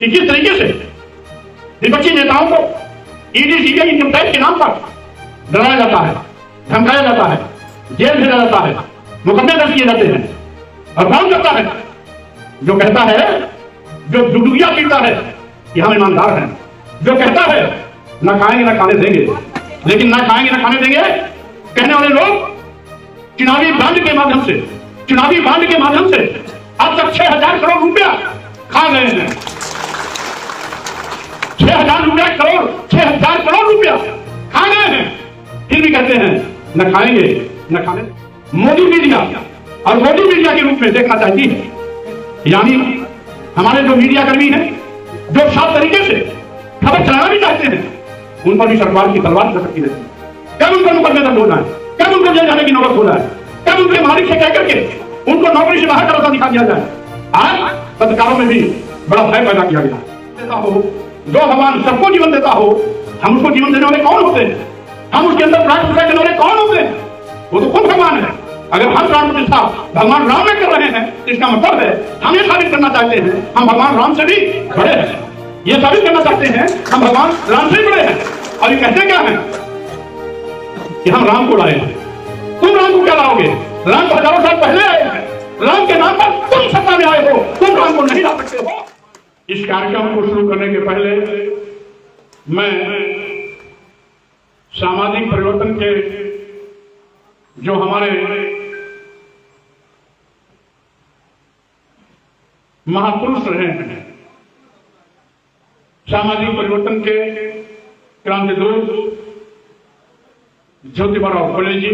कि किस तरीके से विपक्षी नेताओं को ईडी सीबीआई इनकम टैक्स के नाम पर डराया जाता है, धमकाया जाता है, जेल भेजा जाता है, मुकदमे दर्ज किए जाते हैं। और कौन करता है? जो कहता है, जो डुडुगिया पीता है कि हम ईमानदार हैं, जो कहता है ना खाएंगे ना खाने देंगे, लेकिन ना खाएंगे ना खाने देंगे कहने वाले लोग चुनावी बांड के माध्यम से अब तक 6,000 करोड़ रुपया खा गए हैं। 6,000 करोड़ रुपया खा गए हैं, फिर भी कहते हैं न खाएंगे न खाने। मोदी मीडिया और मोदी मीडिया के रूप में देखना चाहती है, यानी हमारे जो मीडिया कर्मी हैं, जो साफ तरीके से खबर चलाना भी चाहते हैं, उन पर भी सरकार की तलवार लटकती रहती है। कब उनको मुकदमे दर्ज हो जाए, कब उनको जेल जाने की नौबत हो जाए, कब उनके मालिक से कहकर के उनको नौकरी से बाहर का रास्ता दिखा दिया जाए। आज पत्रकारों में भी बड़ा भय पैदा किया गया देता हो। जो भगवान सबको जीवन देता हो, हम उसको जीवन देने वाले कौन होते हैं? हम उसके अंदर प्राण प्रतिष्ठा करने वाले कौन होते हैं? वो तो खुद भगवान है। अगर हम प्राण प्रतिष्ठा भगवान राम में कर रहे हैं, इसका मतलब है हम ये साबित करना चाहते हैं हम भगवान राम से भी बड़े हैं। ये साबित करना चाहते हैं हम भगवान राम से बड़े हैं। और ये कहते क्या है कि हम राम को लाए हैं। तुम राम को क्या लाओगे? राम तो हजारों साल पहले आए हैं। राम के नाम पर तुम सत्ता में आए हो, तुम राम को नहीं ला सकते हो। इस कार्यक्रम को शुरू करने के पहले मैं सामाजिक परिवर्तन के जो हमारे महापुरुष रहे हैं, सामाजिक परिवर्तन के क्रांतिदूत ज्योतिबा फुले जी,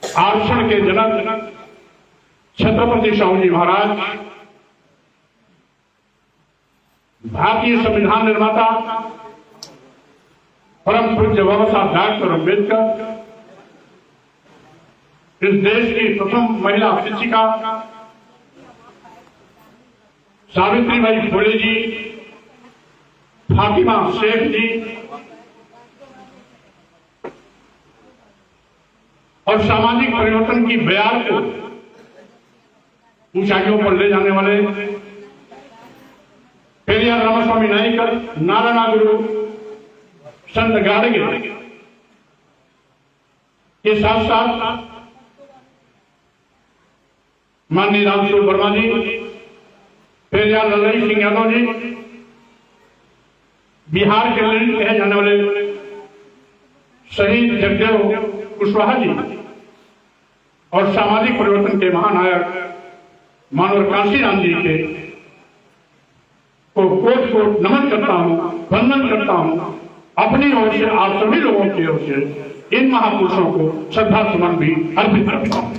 आरक्षण के जनक छत्रपति शाहू जी महाराज, भारतीय संविधान निर्माता परम पूज्य बाबा साहब डॉक्टर अम्बेडकर, इस देश की प्रथम महिला शिक्षिका सावित्रीबाई फुले जी, फातिमा शेख जी और सामाजिक परिवर्तन की बयार को ऊंचाइयों पर ले जाने वाले पेरियार रामास्वामी नायकर, नारायण गुरु, संत गाडगे के साथ साथ माननीय रामस्वरूप वर्मा जी, पेरियार ललई सिंह यादव जी, बिहार के ललित कहे जाने वाले शहीद जगदेव कुशवाहा जी और सामाजिक परिवर्तन के महानायक मानवर कांशीराम जी के को कोट कोट नमन करता हूं, वंदन करता हूं। अपनी ओर से आप सभी लोगों की ओर से इन महापुरुषों को श्रद्धा सुमन भी अर्पित करता हूं।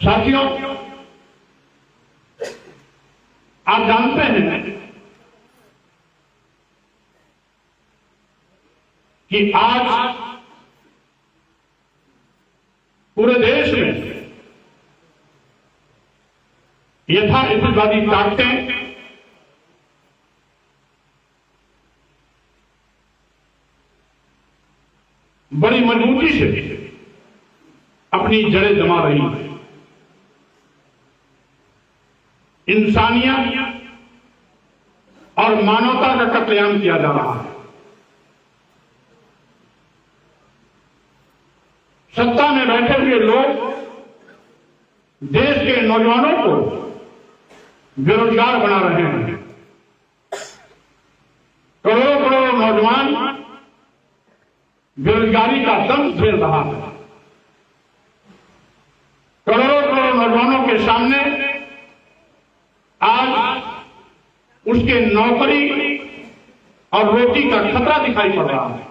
साथियों, आप जानते हैं कि आज पूरे देश में यथास्थितिवादी ताकतें बड़ी मजबूती से अपनी जड़ें जमा रही हैं। इंसानियत और मानवता का कत्लेआम किया जा रहा है। सत्ता में बैठे हुए लोग देश के नौजवानों को बेरोजगार बना रहे हैं। करोड़ों करोड़ों नौजवान बेरोजगारी का दंश झेल रहा है। करोड़ों करोड़ों नौजवानों के सामने आज उसके नौकरी और रोटी का खतरा दिखाई पड़ रहा है।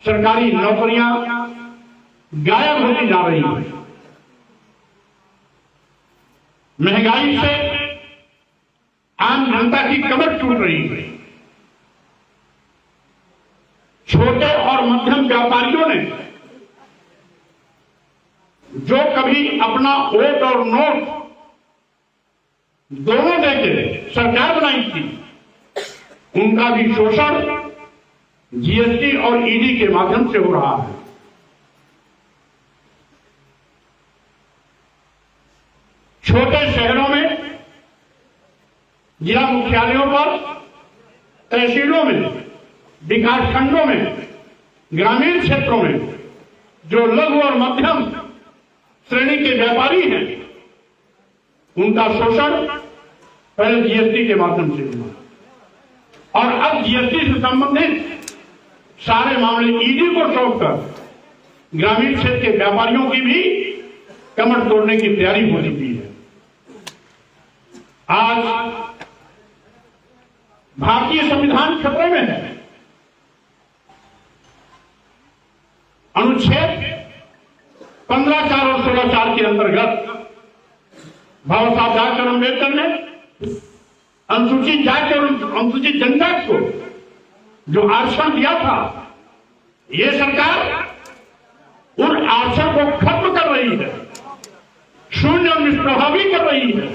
सरकारी नौकरियां गायब होती जा रही हैं। महंगाई से आम जनता की कमर टूट रही है। छोटे और मध्यम व्यापारियों ने जो कभी अपना वोट और नोट दोनों देके सरकार बनाई थी, उनका भी शोषण जीएसटी और ईडी के माध्यम से हो रहा है। छोटे शहरों में, जिला मुख्यालयों पर, तहसीलों में, विकास खंडों में, ग्रामीण क्षेत्रों में जो लघु और मध्यम श्रेणी के व्यापारी हैं, उनका शोषण पहले जीएसटी के माध्यम से हुआ और अब जीएसटी से संबंधित सारे मामले ईडी को सौंपकर ग्रामीण क्षेत्र के व्यापारियों की भी कमर तोड़ने की तैयारी हो चुकी है। आज भारतीय संविधान खतरे में है। अनुच्छेद 15(4) और 16(4) के अंतर्गत बाबा साहब डॉक्टर अम्बेडकर ने अनुसूचित जाति और अनुसूचित जनजाति को जो आरक्षण दिया था, ये सरकार उन आरक्षण को खत्म कर रही है, शून्य और निष्प्रभावी कर रही है।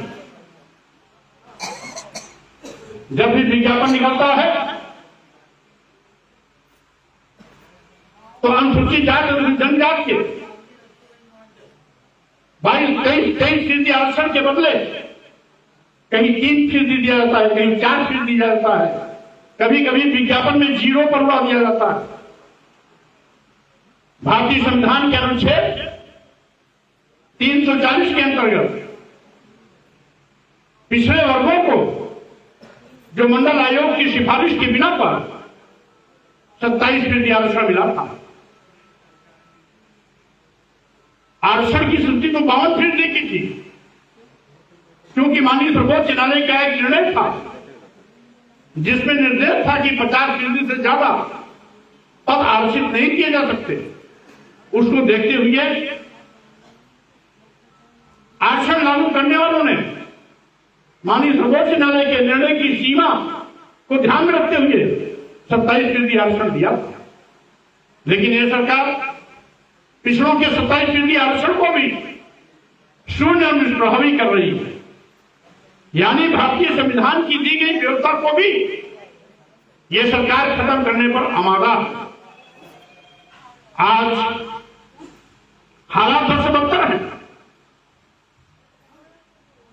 जब भी विज्ञापन निकलता है तो अनुसूचित जाति और जनजाति के 22-23% आरक्षण के बदले कहीं 3% दिया जाता है, कहीं 4% दिया जाता है, कभी कभी विज्ञापन में 0 पर उड़ा दिया जाता है। भारतीय संविधान के अनुच्छेद 340 के अंतर्गत पिछड़े वर्गों को जो मंडल आयोग की सिफारिश के बिना पर 27% आरक्षण मिला था। आरक्षण की स्थिति तो 52% की थी, क्योंकि माननीय सर्वोच्च न्यायालय का एक निर्णय था जिसमें निर्देश था कि 50% से ज्यादा पद आरक्षित नहीं किए जा सकते। उसको देखते हुए आरक्षण लागू करने वालों ने माननीय सर्वोच्च न्यायालय के निर्णय की सीमा को ध्यान में रखते हुए 27% आरक्षण दिया था। लेकिन यह सरकार पिछड़ों के 27% आरक्षण को भी शून्य और निष्प्रभावी कर रही है, यानी भारतीय संविधान की दी गई व्यवस्था को भी यह सरकार खत्म करने पर आमादा। आज हालात सबसे बदतर है।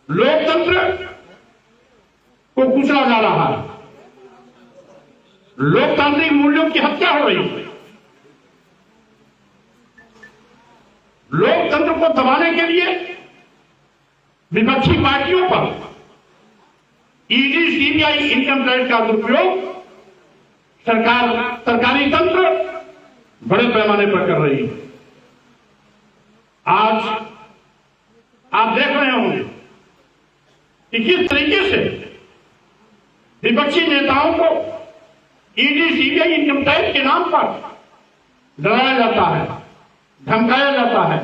लोकतंत्र को कुचला जा रहा है, लोकतांत्रिक मूल्यों की हत्या हो रही है। लोकतंत्र को दबाने के लिए विपक्षी पार्टियों पर ईडी, सीबीआई, इनकम टैक्स का दुरुपयोग सरकारी तंत्र बड़े पैमाने पर कर रही है। आज आप देख रहे होंगे कि किस तरीके से विपक्षी नेताओं को ईडी, सीबीआई, इनकम टैक्स के नाम पर डराया जाता है, धमकाया जाता है,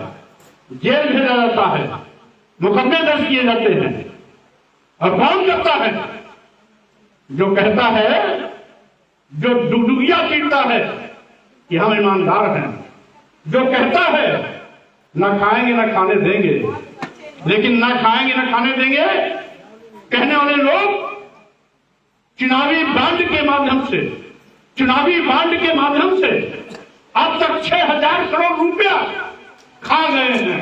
जेल भेजा जाता है, मुकदमे दर्ज किए जाते हैं। और कौन करता है? जो कहता है, जो डुगडुगिया पीटता है कि हम ईमानदार हैं, जो कहता है ना खाएंगे ना खाने देंगे, लेकिन ना खाएंगे ना खाने देंगे कहने वाले लोग चुनावी बांड के माध्यम से अब तक 6,000 करोड़ रुपया खा गए हैं।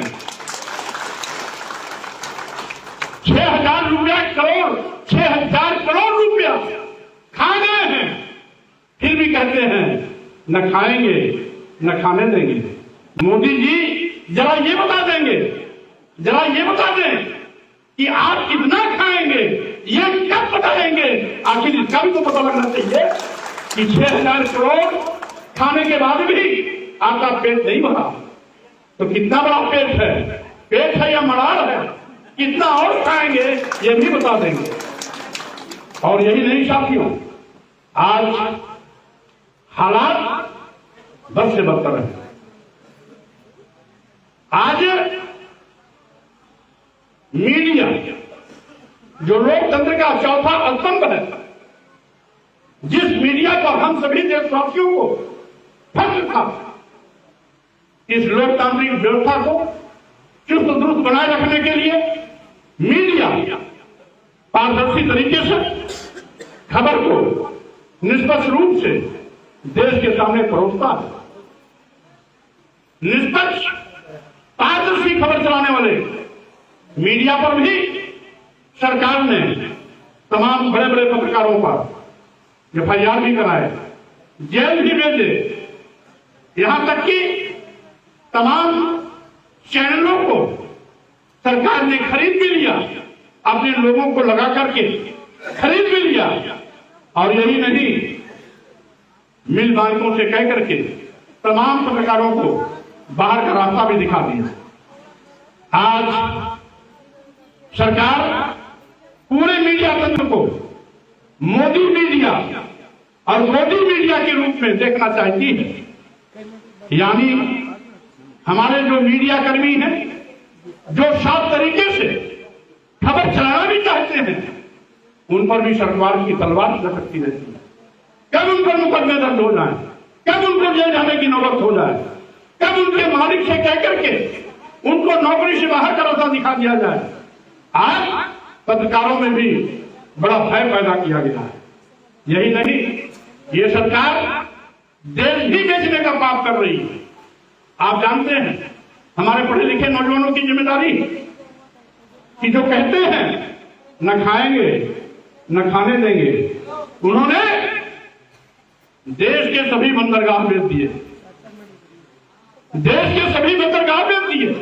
6,000 करोड़ रुपया खा गए हैं, फिर भी कहते हैं न खाएंगे न खाने देंगे। मोदी जी जरा ये बता दें कि आप कितना खाएंगे, ये कब बताएंगे? आखिर इसका भी तो पता लगना चाहिए कि 6,000 करोड़ खाने के बाद भी आपका पेट नहीं भरा, तो कितना बड़ा पेट है या मड़ार है, कितना और खाएंगे ये भी बता देंगे। और यही नहीं साथियों, आज हालात बद से बदतर है। आज मीडिया जो लोकतंत्र का चौथा स्तंभ है, जिस मीडिया पर हम सभी देशवासियों को फख्र था, इस लोकतांत्रिक व्यवस्था को चुस्त दुरुस्त बनाए रखने के लिए मीडिया पारदर्शी तरीके से खबर को निष्पक्ष रूप से देश के सामने परोसता है। निष्पक्ष पारदर्शी खबर चलाने वाले मीडिया पर भी सरकार ने तमाम बड़े बड़े पत्रकारों पर FIR भी कराए, जेल भी भेजे, यहां तक कि तमाम चैनलों को सरकार ने खरीद भी लिया, अपने लोगों को लगा करके खरीद भी लिया। और यही नहीं, मिल मालिकों से कह करके तमाम पत्रकारों को बाहर का रास्ता भी दिखा दिया। आज सरकार पूरे मीडिया तंत्र को मोदी मीडिया और मोदी मीडिया के रूप में देखना चाहती है। यानी हमारे जो मीडिया कर्मी हैं, जो साफ तरीके से खबर चलाना भी चाहते हैं, उन पर भी सरकार की तलवार लटकती रहती है। कब उन पर मुकदमे दर्ज हो जाए, कब उनको जेल जाने की नौबत हो जाए, कब उनके मालिक से कह करके उनको नौकरी से बाहर का रास्ता दिखा दिया जाए। आज पत्रकारों में भी बड़ा भय पैदा किया गया है। यही नहीं, ये सरकार देश भी बेचने का पाप कर रही है। आप जानते हैं हमारे पढ़े लिखे नौजवानों की जिम्मेदारी कि जो कहते हैं न खाएंगे न खाने देंगे, उन्होंने देश के सभी बंदरगाह बेच दिए, देश के सभी बंदरगाह बेच दिए,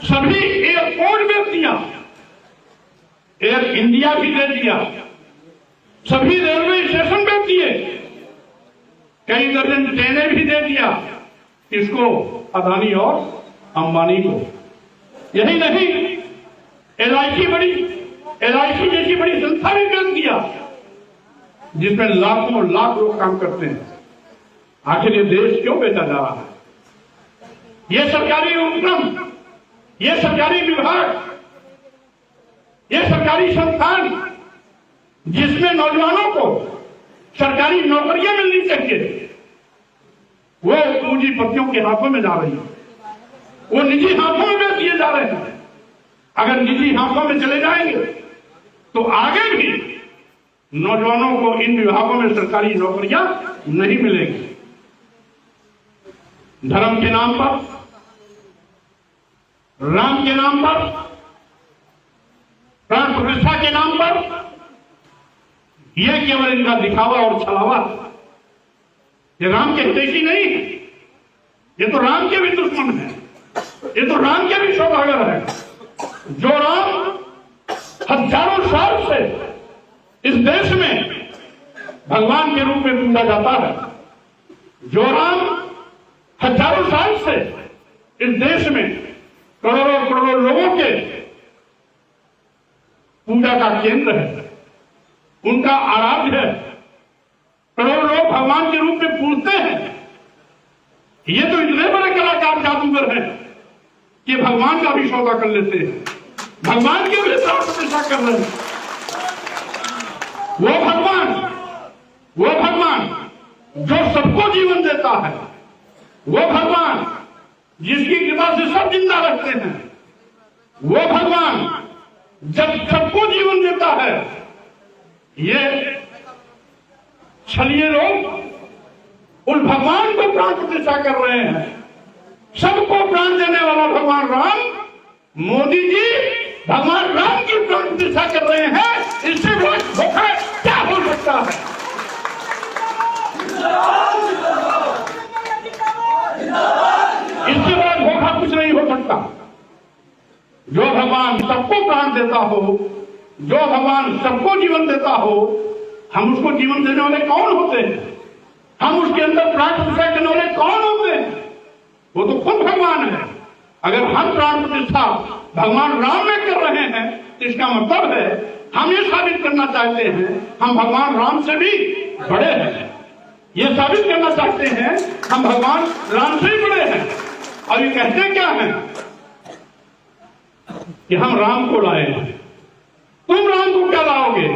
सभी एयरपोर्ट बेच दिया, एयर इंडिया भी दे दिया, सभी रेलवे स्टेशन बेच दिए, कई दर्जन ट्रेनें भी दे दिया, इसको अदानी और अंबानी को। यही नहीं, LIC जैसी बड़ी संस्था भी बेच दिया, जिसमें लाखों लाख लोग काम करते हैं। आखिर ये देश क्यों बेचा जा रहा है? ये सरकारी उपक्रम, ये सरकारी विभाग, ये सरकारी संस्थान जिसमें नौजवानों को सरकारी नौकरियां मिलनी चाहिए, वो पूंजीपतियों के हाथों में जा रही है, वो निजी हाथों में बेच दिए जा रहे हैं। अगर निजी हाथों में चले जाएंगे तो आगे भी नौजवानों को इन विभागों में सरकारी नौकरियां नहीं मिलेंगी। धर्म के नाम पर, राम के नाम पर, प्राण प्रतिष्ठा के नाम पर, यह केवल इनका दिखावा और छलावा। ये राम के हितैषी नहीं है, ये तो राम के भी दुश्मन है, ये तो राम के भी सौदागर है। जो राम हजारों साल से इस देश में भगवान के रूप में पूजा जाता है, जो राम हजारों साल से इस देश में करोड़ों करोड़ों लोगों के पूजा का केंद्र है, उनका आराध्य है, करोड़ों लोग भगवान के रूप में पूजते हैं। ये तो इतने बड़े कलाकार जादूगर हैं कि भगवान का भी सौदा कर लेते हैं, भगवान के भी प्राण प्रतिष्ठा कर रहे हैं। वो भगवान जो सबको जीवन देता है, वो भगवान जिसकी कृपा से सब जिंदा रहते हैं, वो भगवान जब सबको जीवन देता है, ये छलिए लोग उन भगवान को प्राण प्रतिष्ठा कर रहे हैं। सबको प्राण देने वाला भगवान राम, मोदी जी भगवान राम की प्राण प्रतिष्ठा कर रहे हैं। इससे बड़ा धोखा क्या हो सकता है? इससे बड़ा धोखा कुछ नहीं हो सकता। जो भगवान सबको प्राण देता हो, जो भगवान सबको जीवन देता हो, हम उसको जीवन देने वाले कौन होते हैं? हम उसके अंदर प्राण प्रतिष्ठा करने वाले कौन होते हैं? वो तो खुद भगवान है। अगर हम प्राण प्रतिष्ठा भगवान राम में कर रहे हैं तो इसका मतलब है हम ये साबित करना चाहते हैं हम भगवान राम से भी बड़े हैं। ये साबित करना चाहते हैं हम भगवान राम से ही बड़े हैं। और ये कहते क्या है कि हम राम को लाए हैं। तुम राम को क्या लाओगे?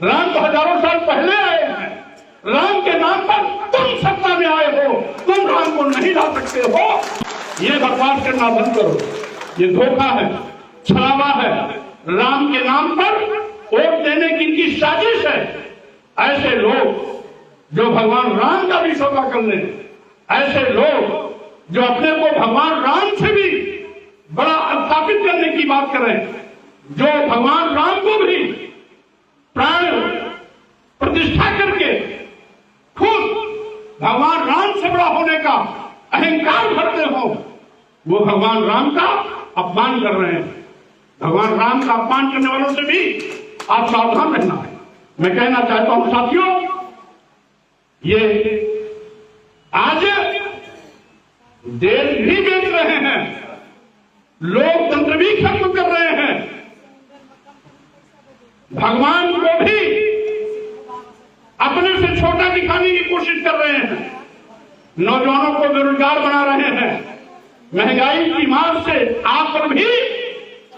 राम तो हजारों साल पहले आए हैं। राम के नाम पर तुम सत्ता में आए हो, तुम राम को नहीं ला सकते हो। ये बकवास करना बंद करो। ये धोखा है, छलावा है। राम के नाम पर वोट देने की इनकी साजिश है। ऐसे लोग जो भगवान राम का भी सौदा कर लें, ऐसे लोग जो अपने को भगवान राम से भी बड़ा स्थापित करने की बात करें, जो भगवान राम को भी प्राण प्रतिष्ठा करके खुद भगवान राम से बड़ा होने का अहंकार भरते हो, वो भगवान राम का अपमान कर रहे हैं। भगवान राम का अपमान करने वालों से भी आप सावधान रहना है। मैं कहना चाहता हूं साथियों, ये आज देश भी बेच रहे हैं, लोकतंत्र भी खत्म कर रहे हैं, भगवान को भी अपने से छोटा दिखाने की कोशिश कर रहे हैं, नौजवानों को बेरोजगार बना रहे हैं, महंगाई की मार से आप पर भी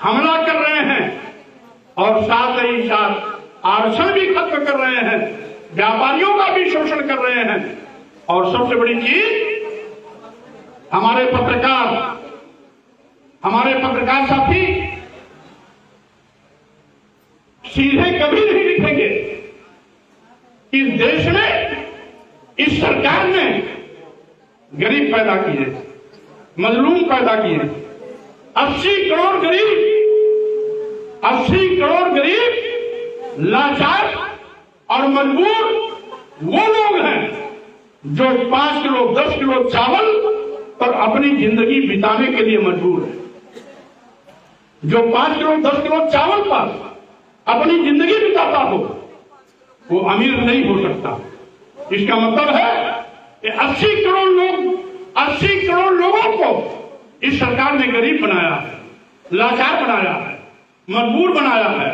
हमला कर रहे हैं और साथ ही साथ आरक्षण भी खत्म कर रहे हैं, व्यापारियों का भी शोषण कर रहे हैं। और सबसे बड़ी चीज, हमारे पत्रकार साथी सीधे कभी नहीं लिखेंगे कि इस देश में इस सरकार ने गरीब पैदा किए, मजलूम पैदा किए। 80 करोड़ गरीब लाचार और मजबूर वो लोग हैं जो 5 किलो 10 किलो चावल पर अपनी जिंदगी बिताने के लिए मजबूर है। जो 5 किलो 10 किलो चावल पर अपनी जिंदगी बिताता हो, वो अमीर नहीं हो सकता। इसका मतलब है कि 80 करोड़ लोगों को इस सरकार ने गरीब बनाया है, लाचार बनाया है, मजबूर बनाया है।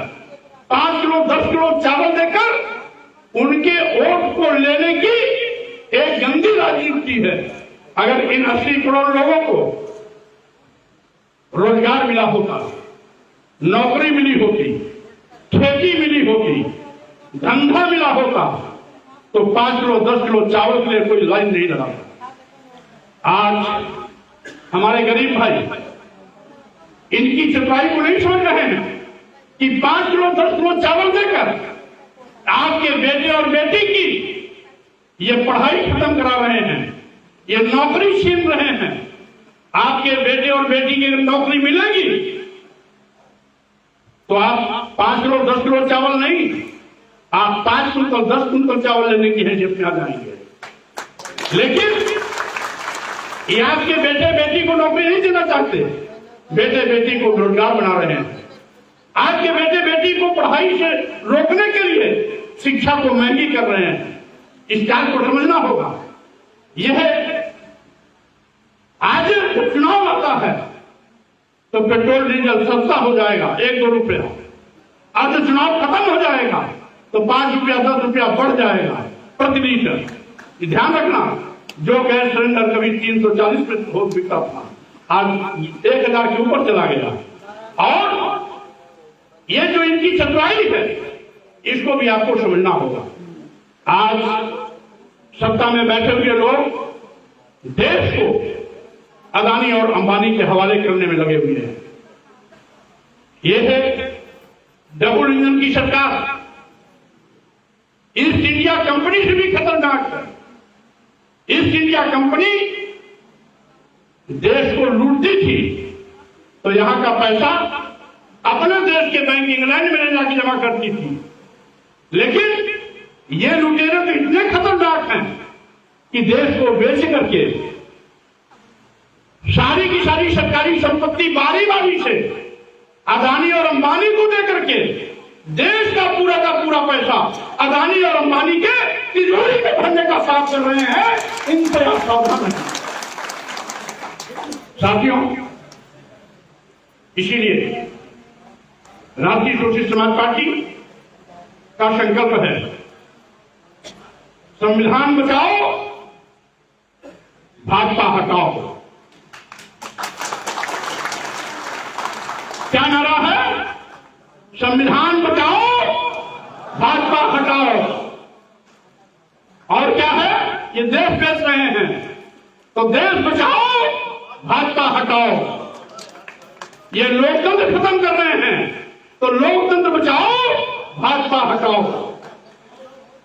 5 किलो 10 किलो चावल देकर उनके वोट को लेने की एक गंदी राजनीति है। अगर इन 80 करोड़ लोगों को रोजगार मिला होता, नौकरी मिली होती, खेती मिली होती, धंधा मिला होता, तो 5 किलो 10 किलो चावल के लिए कोई लाइन नहीं लगा। आज हमारे गरीब भाई इनकी चतुराई को नहीं समझ रहे हैं कि 5 किलो 10 किलो चावल देकर आपके बेटे और बेटी की ये पढ़ाई खत्म करा रहे हैं, ये नौकरी छीन रहे हैं। आपके बेटे और बेटी की अगर नौकरी मिलेगी तो आप 5 किलो 10 किलो चावल नहीं, आप 5 कुंतल 10 कुंतल चावल लेने की हैसियत में आ जाएंगे। लेकिन ये आपके बेटे बेटी को नौकरी नहीं देना चाहते, बेटे बेटी को रोजगार बना रहे हैं। आपके बेटे बेटी को पढ़ाई से रोकने के लिए शिक्षा को महंगी कर रहे हैं। इस बात को समझना होगा। यह आज चुनाव आता है तो पेट्रोल डीजल सस्ता हो जाएगा 1-2 रुपया, आज चुनाव खत्म हो जाएगा तो 5 रुपया 10 रुपया बढ़ जाएगा प्रति लीटर। ध्यान रखना, जो गैस सिलेंडर कभी 340 पे हो बिकता था, आज 1000 के ऊपर चला गया। और ये जो इनकी चतुराई है, इसको भी आपको समझना होगा। आज सत्ता में बैठे हुए लोग देश को अदानी और अंबानी के हवाले करने में लगे हुए हैं। ये है डबल इंजन की सरकार, ईस्ट इंडिया कंपनी से भी खतरनाक है। ईस्ट इंडिया कंपनी देश को लूटती थी तो यहां का पैसा अपने देश के बैंक इंग्लैंड में ले जाकर जमा करती थी। लेकिन ये लुटेरे तो इतने खतरनाक हैं कि देश को बेच करके सारी की सारी सरकारी संपत्ति बारी बारी से अदानी और अंबानी को दे करके देश का पूरा पैसा अदानी और अंबानी के तिजोरी में भरने का काम कर रहे हैं। इनसे आप सावधान रहें साथियों। इसीलिए राष्ट्रीय सोशलिस्ट समाज पार्टी का संकल्प है, संविधान बचाओ, भाजपा हटाओ। क्या नारा है? संविधान बचाओ, भाजपा हटाओ। और क्या है? ये देश बेच रहे हैं तो देश बचाओ, भाजपा हटाओ। ये लोकतंत्र खत्म कर रहे हैं तो लोकतंत्र बचाओ, भाजपा हटाओ।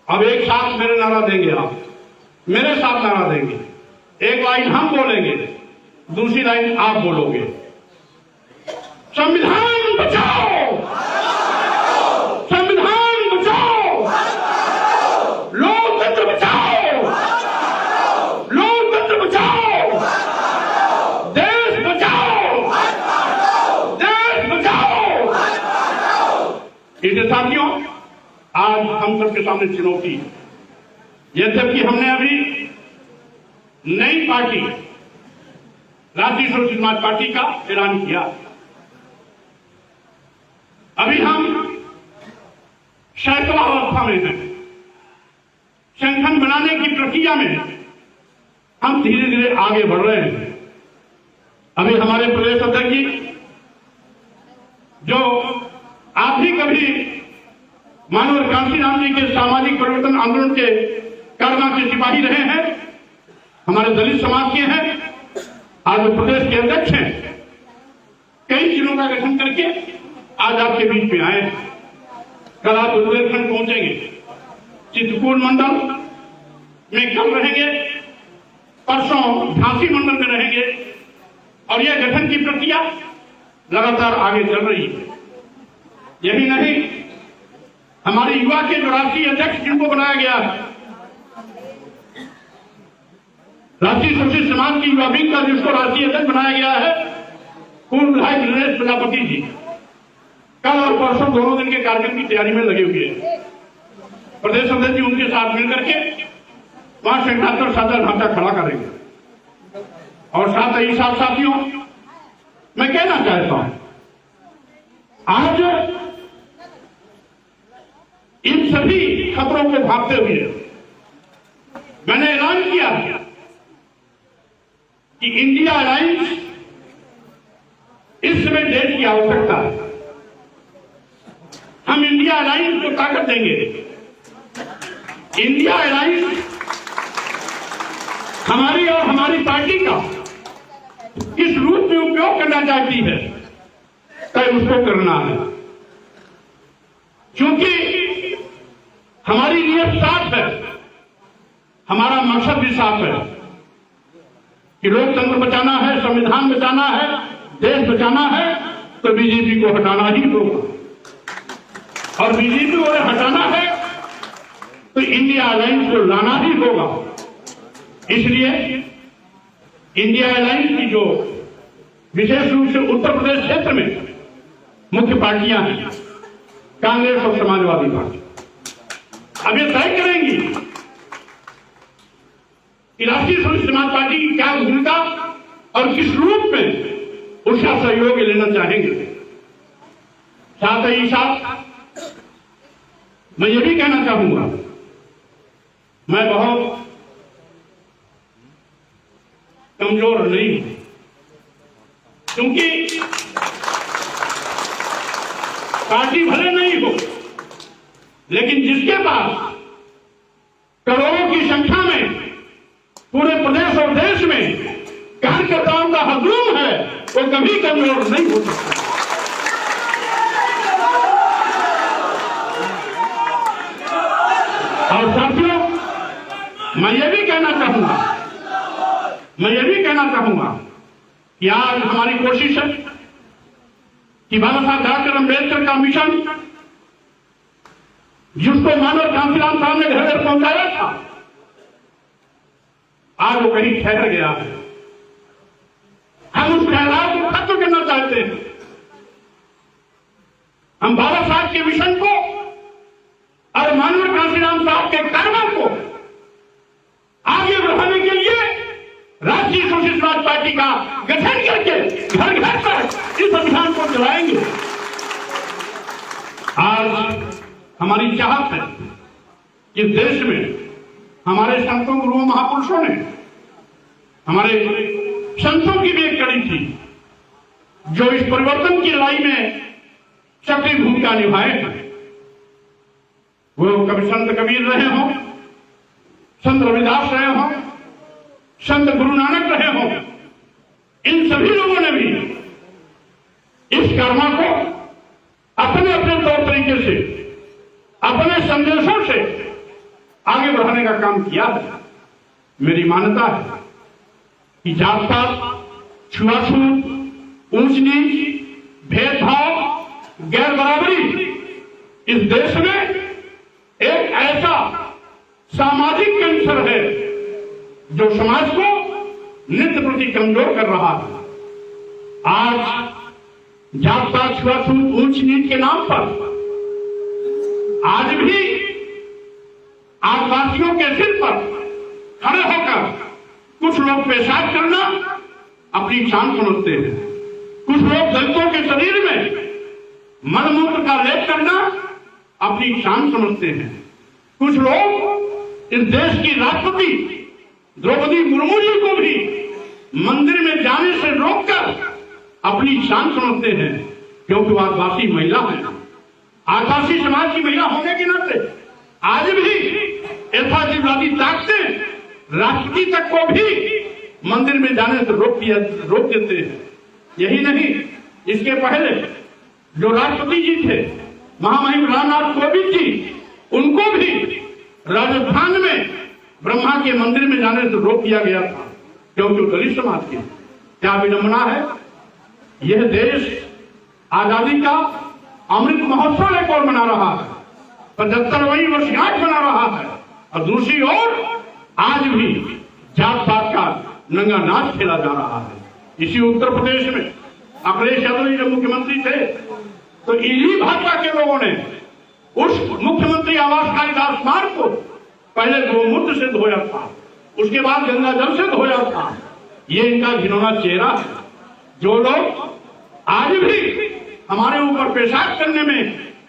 अब एक साथ मेरे नारा देंगे, आप मेरे साथ नारा देंगे। एक लाइन हम बोलेंगे, दूसरी लाइन आप बोलोगे। संविधान इसलिए साथियों, आज हम सबके सामने चुनौती है। यद्यपि हमने अभी नई पार्टी राष्ट्रीय स्वतंत्र समाज पार्टी का ऐलान किया, अभी हम शैकड़ा अवस्था में हैं। संगठन बनाने की प्रक्रिया में हम धीरे धीरे आगे बढ़ रहे हैं। अभी हमारे प्रदेश अध्यक्ष जी, जो आप भी कभी मानव कांशीराम जी के सामाजिक परिवर्तन आंदोलन के कारनामा के सिपाही रहे हैं, हमारे दलित समाज के हैं, आज वो प्रदेश के अध्यक्ष हैं, कई जिलों का गठन करके आज आपके बीच में आए। कल आप बुंदेलखंड पहुंचेंगे, चित्रकूट मंडल में कल रहेंगे, परसों झांसी मंडल में रहेंगे, और यह गठन की प्रक्रिया लगातार आगे चल रही है। यही नहीं, हमारे युवा के जो राष्ट्रीय अध्यक्ष जिनको बनाया गया है, राष्ट्रीय स्वतंत्र समाज की युवा विंग का जिसको राष्ट्रीय अध्यक्ष बनाया गया है, पूर्व विधायक दिनेश प्रजापति जी, कल और परसों दोनों दिन के कार्यक्रम की तैयारी में लगे हुए हैं। प्रदेश अध्यक्ष जी उनके साथ मिलकर के वहां संगठनात्मक साझा ढांचा खड़ा करेंगे। और साथ ही साथ साथियों, मैं कहना चाहता हूं, आज इन सभी खतरों को भागते हुए मैंने ऐलान किया कि इंडिया अलायंस इस समय देश की आवश्यकता है। हम इंडिया अलायंस को ताकत देंगे। इंडिया अलायंस हमारी और हमारी पार्टी का किस रूप में उपयोग करना चाहती है, तय उसको करना है। क्योंकि हमारी नीयत साफ है, हमारा मकसद भी साफ है कि लोकतंत्र बचाना है, संविधान बचाना है, देश बचाना है, तो बीजेपी को हटाना ही होगा। और बीजेपी को हटाना है तो इंडिया अलायंस को लाना ही होगा। इसलिए इंडिया अलायंस की जो विशेष रूप से उत्तर प्रदेश क्षेत्र में मुख्य पार्टियां हैं, कांग्रेस और समाजवादी पार्टी, अब ये तय करेंगी कि राष्ट्रीय स्वतंत्र समाज पार्टी की क्या भूमिका और किस रूप में उसका सहयोग लेना चाहेंगे। साथ ही साथ मैं ये भी कहना चाहूंगा, मैं बहुत कमजोर नहीं हूं, क्योंकि पार्टी भले नहीं हो, लेकिन जिसके पास करोड़ों की संख्या में पूरे प्रदेश और देश में कार्यकर्ताओं का हजूम है, वो कभी कमजोर नहीं हो सकता। और साथियों, मैं ये भी कहना चाहूंगा कि आज हमारी कोशिश है कि बाबा साहब डॉक्टर अम्बेडकर का मिशन, जिसको मानव कांशीराम साहब ने घर घर पहुंचाया था, आज वो कहीं ठहर गया है। हम उस ठहराव को खत्म करना चाहते हैं। हम बाबा साहब के मिशन को और मानव कांशीराम साहब के कर्मों को आगे बढ़ाने के लिए राष्ट्रीय स्वतंत्र समाज पार्टी का गठन करके घर घर पर इस अभियान को चलाएंगे। आज हमारी चाहत है कि देश में हमारे संतों, गुरुओं, महापुरुषों ने, हमारे संतों की भी एक कड़ी थी जो इस परिवर्तन की लड़ाई में सक्रिय भूमिका निभाए हैं। वो कभी संत कबीर रहे हों, संत रविदास रहे हों, संत गुरु नानक रहे हों, इन सभी लोगों ने भी इस कर्मा को अपने अपने तौर तरीके से, अपने संदेशों से आगे बढ़ाने का काम किया है। मेरी मान्यता है कि जात पात, छुआछूत, ऊंच नीच, भेदभाव, गैर बराबरी इस देश में एक ऐसा सामाजिक कैंसर है जो समाज को नित्य प्रति कमजोर कर रहा है। आज जात पात, छुआछूत, ऊंच नीच के नाम पर आज भी आदिवासियों के सिर पर खड़े होकर कुछ लोग पेशाब करना अपनी शान समझते हैं, कुछ लोग दलितों के शरीर में मलमूत्र का लेप करना अपनी शान समझते हैं, कुछ लोग इस देश की राष्ट्रपति द्रौपदी मुर्मू जी को भी मंदिर में जाने से रोककर अपनी शान समझते हैं, क्योंकि वो आदिवासी महिला है। आदिवासी समाज की महिला होने के नाते आज भी यथार्थवादी ताकतें राष्ट्रपति तक को भी मंदिर में जाने से रोक देते हैं। यही नहीं, इसके पहले जो राष्ट्रपति जी थे महामहिम रामनाथ कोविंद जी, उनको भी राजस्थान में ब्रह्मा के मंदिर में जाने से रोक दिया गया था, क्योंकि वो दलित समाज के। क्या विडंबना है, यह देश आजादी का अमृत महोत्सव एक और मना रहा है, 75वीं वर्षगांठ मना रहा है, और दूसरी ओर आज भी जात पात का नंगा नाच खेला जा रहा है। इसी उत्तर प्रदेश में अखिलेश यादव जी जब मुख्यमंत्री थे तो इसी भाजपा के लोगों ने उस मुख्यमंत्री आवास कालिदास मार्ग को पहले गोमूत्र से धोया था, उसके बाद गंगा जल से धोया था। ये इनका घिनौना चेहरा है। जो लोग आज भी हमारे ऊपर पेशाब करने में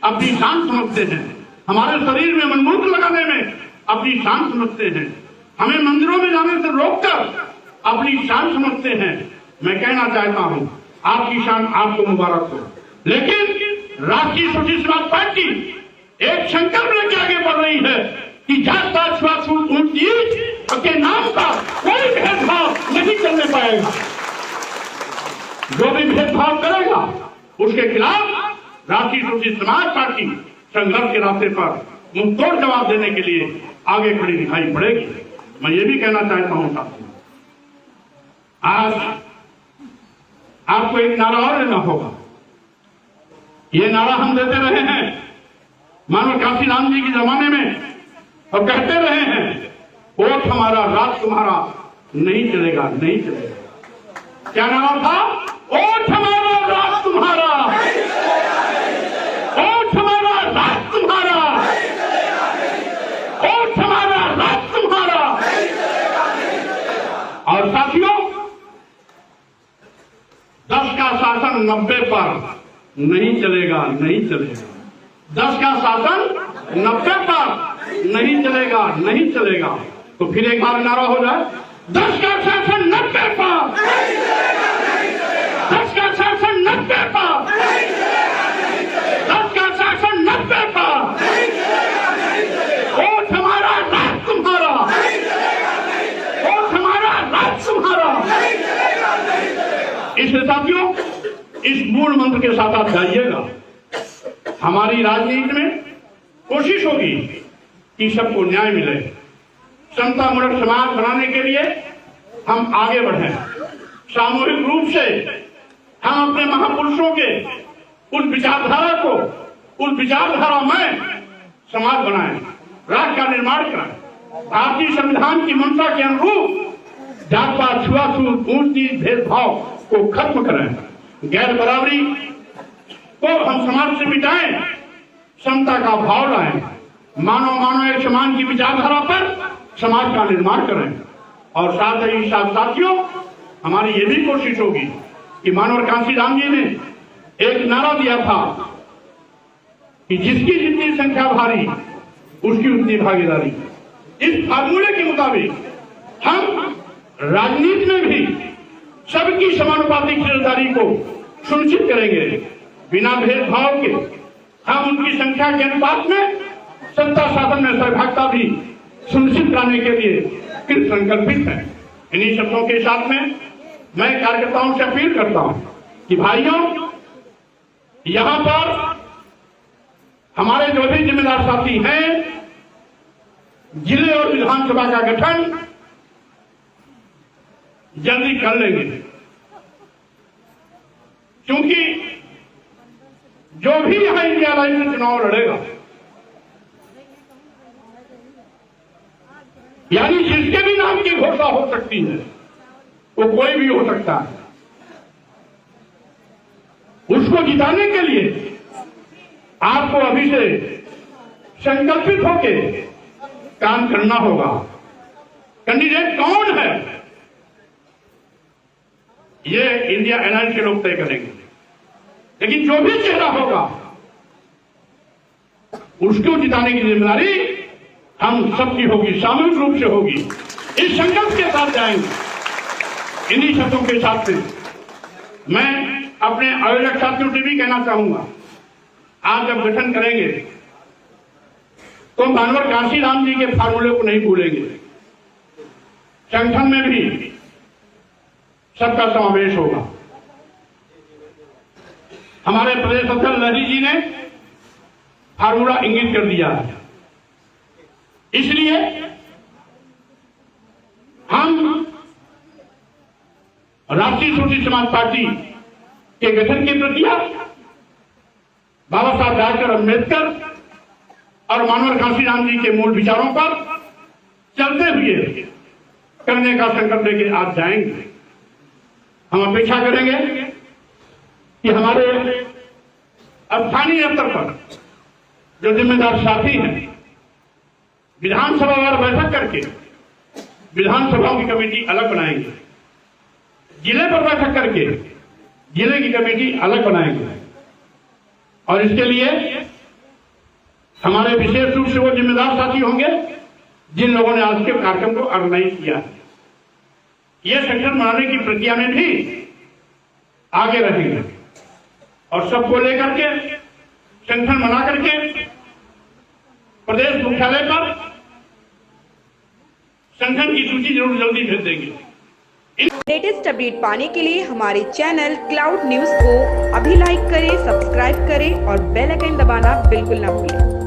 अपनी शान समझते हैं, हमारे शरीर में मलमूत्र लगाने में अपनी शान समझते हैं, हमें मंदिरों में जाने से रोककर अपनी शान समझते हैं, मैं कहना चाहता हूं आपकी शान आपको मुबारक हो। लेकिन राष्ट्रीय सोशलिस्ट समाज पार्टी एक संकल्प लेकर आगे बढ़ रही है कि जात पात के नाम का कोई भेदभाव नहीं करने पाएगा। जो भी भेदभाव करेगा उसके खिलाफ राष्ट्रीय सोशलिस्ट समाज पार्टी संघर्ष के रास्ते पर मुंहतोड़ जवाब देने के लिए आगे खड़ी दिखाई पड़ेगी। मैं ये भी कहना चाहता हूं साथियों, आज आपको एक नारा और लेना होगा। ये नारा हम देते रहे हैं मानो काशीराम जी के जमाने में, और कहते रहे हैं वोट हमारा राज तुम्हारा, नहीं चलेगा, नहीं चलेगा। क्या नारा था? वोट हमारा राज तुम्हारा, वोट हमारा राज तुम्हारा, वोट हमारा राज तुम्हारा। और साथियों, 10 का शासन 90 पर नहीं चलेगा, नहीं चलेगा। 10 का शासन 90 पर नहीं चलेगा, नहीं चलेगा। तो फिर एक बार नारा हो जाए, 10 का शासन 90 पर, 10 का शासन 90 पर, 10 का शासन 90 पर। वोट हमारा राज तुम्हारा, वोट हमारा राज तुम्हारा। इसलिए साथियों, इस मूल मंत्र के साथ आप जाइएगा। हमारी राजनीति में कोशिश होगी कि सबको न्याय मिले, समतामूलक समाज बनाने के लिए हम आगे बढ़े, सामूहिक रूप से हम अपने महापुरुषों के उस विचारधारा को, उस विचारधारा में समाज बनाएं, राष्ट्र का निर्माण करें, भारतीय संविधान की मंशा के अनुरूप जात पात छुआछूत ऊंच नीच भेदभाव को खत्म करें, गैर बराबरी को हम समाज से मिटाएं, समता का भाव लाएं, मानव एक समान की विचारधारा पर समाज का निर्माण करें। और साथ ही साथ साथियों, हमारी ये भी कोशिश होगी कि मानव कांशीराम जी ने एक नारा दिया था कि जिसकी जितनी संख्या भारी उसकी उतनी भागीदारी। इस फार्मूले के मुताबिक हम राजनीति में भी सबकी समानुपातिक हिस्सेदारी को सुनिश्चित करेंगे, बिना भेदभाव के। हम उनकी संख्या के अनुपात में सत्ता शासन में सहभागिता भी सुनिश्चित कराने के लिए कृत संकल्पित है। इन्हीं शब्दों के साथ में मैं कार्यकर्ताओं से अपील करता हूं कि भाइयों, यहां पर हमारे जो भी जिम्मेदार साथी हैं, जिले और विधानसभा का गठन जल्दी कर लेंगे, क्योंकि जो भी यहां इंडिया लाइन में चुनाव लड़ेगा, यानी जिसके भी नाम की घोषणा हो सकती है, वो कोई भी हो सकता है, उसको जिताने के लिए आपको अभी से संकल्पित होके काम करना होगा। कैंडिडेट कौन है ये इंडिया एनआईटी के लोग तय करेंगे, लेकिन जो भी चेहरा होगा उसको जिताने की जिम्मेदारी हम सबकी होगी, सामूहिक रूप से होगी। इस संकल्प के साथ जाएंगे। इन्हीं शब्दों के साथ से मैं अपने आयोजक साथियों से भी कहना चाहूंगा, आज जब गठन करेंगे तो मानवर कांशीराम जी के फार्मूले को नहीं भूलेंगे। संगठन में भी सबका समावेश होगा। हमारे प्रदेश अध्यक्ष लहरी जी ने फार्मूला इंगित कर दिया है, इसलिए हम राष्ट्रीय सूची समाज पार्टी के गठन की प्रक्रिया बाबा साहब डॉक्टर अम्बेडकर और मानवर कांशीराम जी के मूल विचारों पर चलते हुए करने का संकल्प लेके आज जाएंगे। हम अपेक्षा करेंगे कि हमारे स्थानीय स्तर पर जो जिम्मेदार साथी हैं, विधानसभा वार बैठक करके विधानसभाओं की कमेटी अलग बनाएंगे, जिले पर बैठक करके जिले की कमेटी अलग बनाएंगे। और इसके लिए हमारे विशेष रूप से वो जिम्मेदार साथी होंगे जिन लोगों ने आज के कार्यक्रम को ऑर्गेनाइज किया है। ये संगठन बनाने की प्रक्रिया में भी आगे रहेंगे और सबको लेकर के संगठन बना करके प्रदेश मुख्यालय पर संगठन की सूची जरूर जल्दी भेज देंगे। लेटेस्ट अपडेट पाने के लिए हमारे चैनल क्लाउड न्यूज को अभी लाइक करें, सब्सक्राइब करें और बेल आइकन दबाना बिल्कुल ना भूलें।